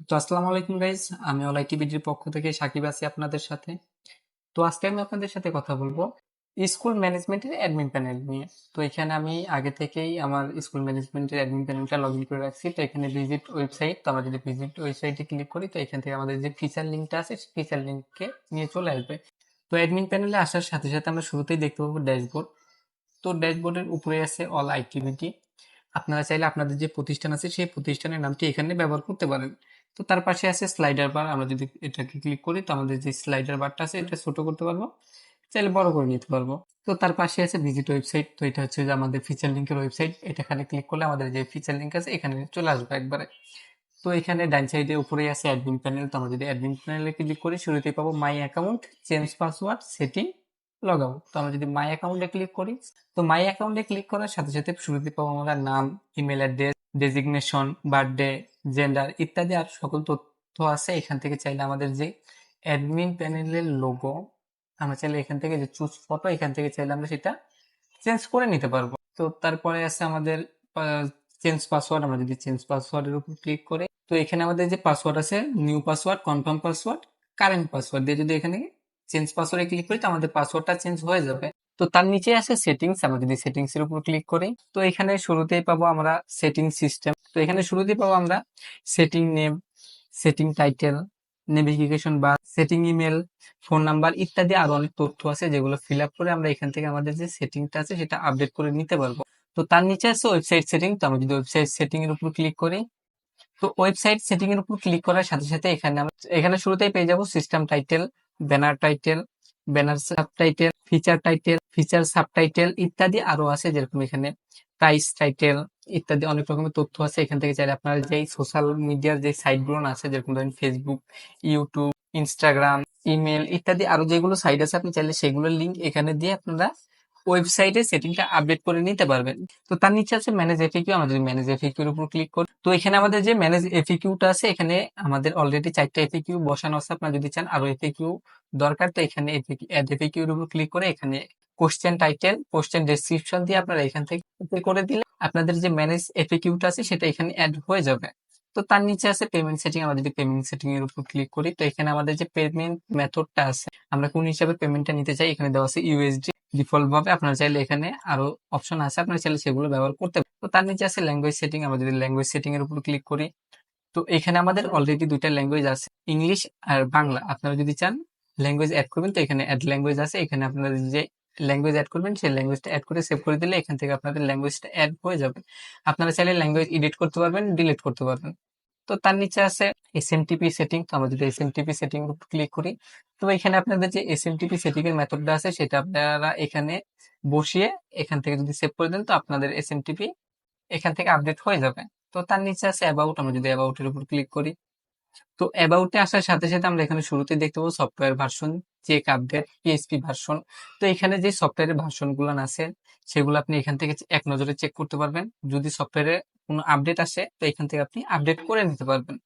তো আসসালামু আলাইকুম গাইজ, আমি অল আইটিবিডির পক্ষ থেকে সাকিব আছি আপনাদের সাথে। তো আজকে আমি আপনাদের সাথে কথা বলবো স্কুল ম্যানেজমেন্টের অ্যাডমিন প্যানেল নিয়ে। তো এখানে আমি আগে থেকেই আমার স্কুল ম্যানেজমেন্টের অ্যাডমিন প্যানেলটা লগ ইন করে রাখছি। তো এখানে ভিজিট ওয়েবসাইট, তো আমরা যদি ভিজিট ওয়েবসাইটে ক্লিক করি তো এখান থেকে আমাদের যে ফিচার লিঙ্কটা আছে ফিচার লিঙ্ককে নিয়ে চলে আসবে। তো অ্যাডমিন প্যানেলে আসার সাথে সাথে আমরা শুরুতেই দেখতে পাবো ড্যাশবোর্ড। তো ড্যাশবোর্ডের উপরে আছে অল আইটিবিডি। আপনারা চাইলে আপনাদের যে প্রতিষ্ঠান আছে সেই প্রতিষ্ঠানের নামটি এখানে ব্যবহার করতে পারেন। তো তার পাশে আছে স্লাইডার বার, আমরা যদি এটাকে ক্লিক করি তো আমাদের যে স্লাইডার বারটা আছে এটা ছোট করতে পারবো, চাইলে বড় করে নিতে পারবো। তো তার পাশে আছে ভিজিট ওয়েবসাইট, তো এটা হচ্ছে যে আমাদের ফিচার লিঙ্কের ওয়েবসাইট। এখানে ক্লিক করলে আমাদের যে ফিচার লিঙ্ক আছে এখানে চলে আসবে একবারে। তো এখানে ডান সাইডে উপরেই আছে অ্যাডমিন প্যানেল, তো আমরা যদি অ্যাডমিন প্যানেলে ক্লিক করি শুরুতেই পাবো my account, change password, setting, log out. তো আমরা যদি মাই অ্যাকাউন্টে ক্লিক করি তো মাই অ্যাকাউন্টে ক্লিক করার সাথে সাথে শুরুতে পাবো আমরা নাম, email address, designation, birthday, gender ইত্যাদি আর সকল তথ্য আছে। এখান থেকে চাইলে আমাদের যে অ্যাডমিন প্যানেলের লোগো, আমরা চাইলে এখান থেকে যে চুজ ফটো, এখান থেকে চাইলে আমরা সেটা চেঞ্জ করে নিতে পারবো। তো তারপরে আছে আমাদের চেঞ্জ পাসওয়ার্ড, আমরা যদি চেঞ্জ পাসওয়ার্ডের উপর ক্লিক করে তো এখানে আমাদের যে পাসওয়ার্ড আছে new password, confirm password, current password দিয়ে যদি এখানে চেঞ্জ পাসওয়ার্ডে ক্লিক করি তো আমাদের পাসওয়ার্ডটা চেঞ্জ হয়ে যাবে। তো তার নিচে আছে সেটিংস, আমরা যদি সেটিংস এর উপর ক্লিক করি তো এখানে শুরুতেই পাবো আমরা সেটিং সিস্টেম। তো এখানে শুরুতেই পাবো আমরা setting name, setting title, navigation বা সেটিং ইমেল, ফোন নাম্বার ইত্যাদি আরো অনেক তথ্য আছে যেগুলো ফিল আপ করে আমরা এখান থেকে আমাদের যে সেটিংটা আছে সেটা আপডেট করে নিতে পারবো। তো তার নিচে আছে ওয়েবসাইট সেটিং, তো আমরা যদি ওয়েবসাইট সেটিং এর উপর ক্লিক করি তো ওয়েবসাইট সেটিং এর উপর ক্লিক করার সাথে সাথে এখানে শুরুতেই পেয়ে যাব system title, banner title, banner subtitle, feature subtitle ইত্যাদি আরো আছে, যেরকম এখানে প্রাইস টাইটেল ইত্যাদি অনেক রকমের তথ্য আছে। এখান থেকে চাইলে আপনারা যেই সোশ্যাল মিডিয়ার যে সাইট গুলো আছে যেরকম ধরেন ফেসবুক, ইউটিউব, ইনস্টাগ্রাম, ইমেল ইত্যাদি আরো যেগুলো সাইট আছে আপনি চাইলে সেগুলোর লিঙ্ক এখানে দিয়ে আপনারা ওয়েবসাইটে সেটিংটা আপডেট করে নিতে পারবেন। তো তার নিচে আছে ম্যানেজ এফএকিউ, আমরা যদি ম্যানেজ এফএকিউ এর উপর ক্লিক করি তো এখানে আমাদের যে ম্যানেজ এফএকিউটা আছে এখানে আমাদের অলরেডি 4টা এফএকিউ বসানো আছে। আপনারা যদি চান আরো এফএকিউ দরকার তো এখানে অ্যাড এফএকিউ এর উপর ক্লিক করে এখানে কোশ্চেন টাইটেল, কোশ্চেন ডেসক্রিপশন দিয়ে আপনারা এখান থেকে করে দিলে আপনাদের যে ম্যানেজ এফএকিউটা আছে সেটা এখানে অ্যাড হয়ে যাবে। তো তার নিচে আছে পেমেন্ট সেটিং, আমরা যদি পেমেন্ট সেটিং এর উপর ক্লিক করি তো এখানে আমাদের যে পেমেন্ট মেথডটা আছে আমরা কোন হিসাবে পেমেন্টটা নিতে চাই এখানে দেওয়া আছে ইউএসডি ডিফল্ট ভাবে। আপনারা চাইলে এখানে আরো অপশন আছে, আপনারা চাইলে সেগুলো ব্যবহার করতে পারেন। তো তার নিচে আছে ল্যাঙ্গুয়েজ সেটিং, আমরা যদি ল্যাঙ্গুয়েজ সেটিং এর উপর ক্লিক করি তো এখানে আমাদের অলরেডি দুইটা ল্যাঙ্গুয়েজ আছে, ইংলিশ আর বাংলা। আপনারা যদি চান ল্যাঙ্গুয়েজ অ্যাড করবেন তো এখানে অ্যাড ল্যাঙ্গুয়েজ আছে, এখানে আপনারা যে ল্যাঙ্গুয়েজ অ্যাড করবেন সেই ল্যাঙ্গুয়েজটা অ্যাড করে সেভ করে দিলে এখান থেকে আপনাদের ল্যাঙ্গুয়েজটা অ্যাড হয়ে যাবে। আপনারা চাইলে ল্যাঙ্গুয়েজ এডিট করতে পারবেন, ডিলিট করতে পারবেন। তো তার নিচে আছে এসএমটিপি সেটিং, তো আমরা যদি এসএমটিপি সেটিং উপর ক্লিক করি তো এখানে আপনাদের যে এসএমটিপি সেটিং এর মেথডটা আছে সেটা আপনারা এখানে বসিয়ে এখান থেকে যদি সেভ করে দেন তো আপনাদের এসএমটিপি এখান থেকে আপডেট হয়ে যাবে। তো তার নিচে আছে অ্যাবাউট, আমরা যদি অ্যাবাউট এর উপর ক্লিক করি তো অ্যাবাউটে আসার সাথে সাথে আমরা এখানে শুরুতে দেখতে পাবো software version, check update, PHP version. তো এখানে যে সফটওয়্যারের ভার্সন গুলো আছে সেগুলো আপনি এখান থেকে এক নজরে চেক করতে পারবেন। যদি সফটওয়্যারে কোনো আপডেট আসে তো এখান থেকে আপনি আপডেট করে নিতে পারবেন।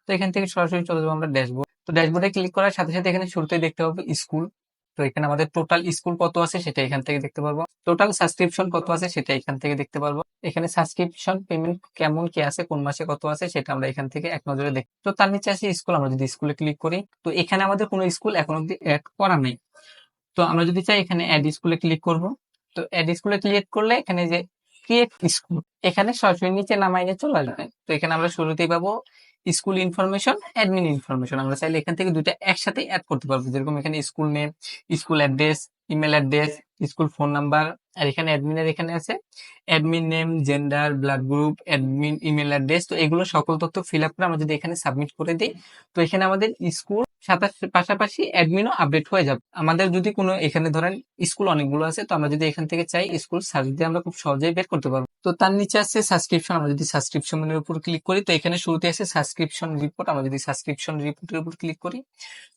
তো এখান থেকে সরাসরি চলে যাবো আমরা ড্যাশবোর্ড, তো ড্যাশবোর্ডে ক্লিক করার সাথে সাথে এখানে শুরুতেই দেখতে পাবো স্কুল। তো এখানে আমাদের টোটাল স্কুল কত আছে সেটা এখান থেকে দেখতে পারবো, টোটাল সাবস্ক্রিপশন কত আছে সেটা এখান থেকে দেখতে পারবো। এখানে সাবস্ক্রিপশন পেমেন্ট কেমন কি আছে, কোন মাসে কত আছে সেটা আমরা এখান থেকে এক নজরে দেখি। তো তার নিচে আছে স্কুল, আমরা যদি স্কুলে ক্লিক করি তো এখানে আমাদের কোনো স্কুল এখন অব্দি অ্যাড করা নেই। তো আমরা যদি চাই এখানে অ্যাড স্কুলে ক্লিক করব, তো অ্যাড স্কুলে ক্লিক করলে এখানে যে ক্রিয়েট স্কুল এখানে সরাসরি নিচে নামাইলে চলে আসবে। তো এখানে আমরা শুরুতেই পাবো স্কুল ইনফরমেশন, অ্যাডমিন ইনফরমেশন। আমরা চাইলে এখান থেকে দুইটা একসাথে অ্যাড করতে পারবো, যেরকম এখানে school name, school address, email address, school phone number, আর এখানে অ্যাডমিনের এখানে আছে admin name, gender, blood group, admin email address. তো এগুলো সকল তথ্য ফিল আপ করে আমরা যদি এখানে সাবমিট করে দিই তো এখানে আমাদের স্কুল সাথে পাশাপাশি অ্যাডমিনও আপডেট হয়ে যাবে। আমাদের যদি কোনো এখানে ধরেন স্কুল অনেকগুলো আছে তো আমরা যদি এখান থেকে চাই স্কুল সার্চ দিয়ে আমরা খুব সহজেই বের করতে পারবো। তো তার নিচে আছে সাবস্ক্রিপশন, আমরা যদি সাবস্ক্রিপশনের উপর ক্লিক করি তো এখানে শুরুতে আছে সাবস্ক্রিপশন রিপোর্ট, আমরা যদি সাবস্ক্রিপশন রিপোর্টের উপর ক্লিক করি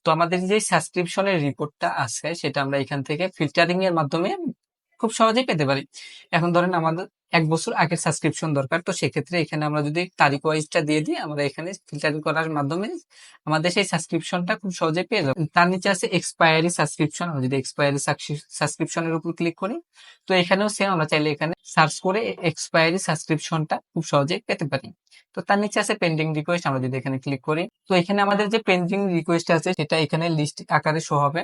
তো আমাদের যে সাবস্ক্রিপশনের রিপোর্টটা আছে সেটা আমরা এখান থেকে ফিল্টারিং এর মাধ্যমে খুব সহজেই পেতে পারি। এখন ধরেন আমাদের 1 বছর আগের সাবস্ক্রিপশন দরকার, তো সেক্ষেত্রে এখানে আমরা যদি তারিখ ওয়াইজটা দিয়ে দিই, আমরা এখানে ফিল্টারিং করার মাধ্যমে আমাদের সেই সাবস্ক্রিপশনটা খুব সহজেই পেয়ে যাবো। তার নিচে আছে এক্সপায়ারি সাবস্ক্রিপশন। আমরা যদি এক্সপায়ারি সাবস্ক্রিপশনের উপর ক্লিক করি, তো এখানেও সেম আমরা চাইলে এখানে সার্চ করে এক্সপায়ারি সাবস্ক্রিপশনটা খুব সহজেই পেতে পারি। তো তার নিচে আছে পেন্ডিং রিকোয়েস্ট। আমরা যদি এখানে ক্লিক করি, তো এখানে আমাদের যে পেন্ডিং রিকোয়েস্ট আছে সেটা এখানে লিস্ট আকারে শো হবে।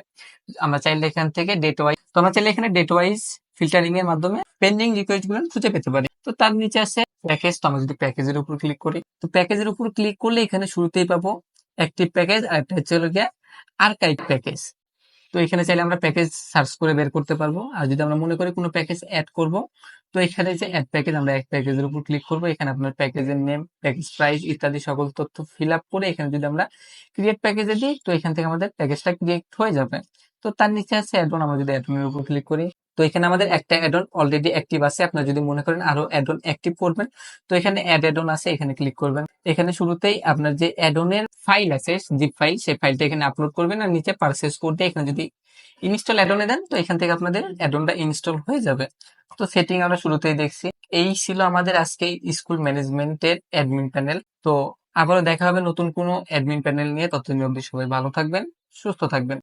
আমরা চাইলে এখান থেকে ডেট ওয়াইজ, তো আমরা চাইলে এখানে ডেট ওয়াইজ ফিল্টারিং এর মাধ্যমে পেন্ডিং রিকোয়েস্ট গুলো খুঁজে পেতে পারি। তো তার নিচে আছে প্যাকেজ। তো আমরা যদি প্যাকেজের উপর ক্লিক করি, তো প্যাকেজের উপর ক্লিক করলে এখানে শুরুতেই পাবো অ্যাক্টিভ প্যাকেজ, আর একটা হচ্ছে হলো গিয়ে আর্কাইভ প্যাকেজ। তো এখানে চাইলে আমরা প্যাকেজ সার্চ করে বের করতে পারবো। আর যদি আমরা মনে করি কোনো প্যাকেজ অ্যাড করব, তো এখানে যে অ্যাড প্যাকেজ, আমরা এক প্যাকেজের উপর ক্লিক করব। এখানে আপনার প্যাকেজের নেম, প্যাকেজ প্রাইস ইত্যাদি সকল তথ্য ফিল আপ করে এখানে যদি আমরা ক্রিয়েট প্যাকেজে দিই, তো এখান থেকে আমাদের প্যাকেজটা ক্রিয়েট হয়ে যাবে। তো তার নিচে আছে অ্যাড অন। আমরা যদি অ্যাড অনের উপর ক্লিক করি, তো এখানে আমাদের একটা অ্যাড অন অলরেডি অ্যাক্টিভ আছে। আপনারা যদি মনে করেন আরো অ্যাড অন অ্যাক্টিভ করবেন, তো এখানে অ্যাড অন আছে, এখানে ক্লিক করবেন। এখানে শুরুতেই আপনার যে অ্যাড অনের ফাইল আছে, জিপ ফাইল, সেই ফাইলটা এখানে আপলোড করবেন। আর নিচে পারচেজ কোড দিয়ে এখানে যদি ইনস্টল অ্যাড অনে দেন, তো এখান থেকে আপনাদের অ্যাড অনটা ইনস্টল হয়ে যাবে। তো সেটিং আমরা শুরুতেই দেখছি। এই ছিল আমাদের আজকে স্কুল ম্যানেজমেন্টের অ্যাডমিন প্যানেল। তো আবারও দেখা হবে নতুন কোনো অ্যাডমিন প্যানেল নিয়ে। ততদিন অবধি সবাই ভালো থাকবেন, সুস্থ থাকবেন।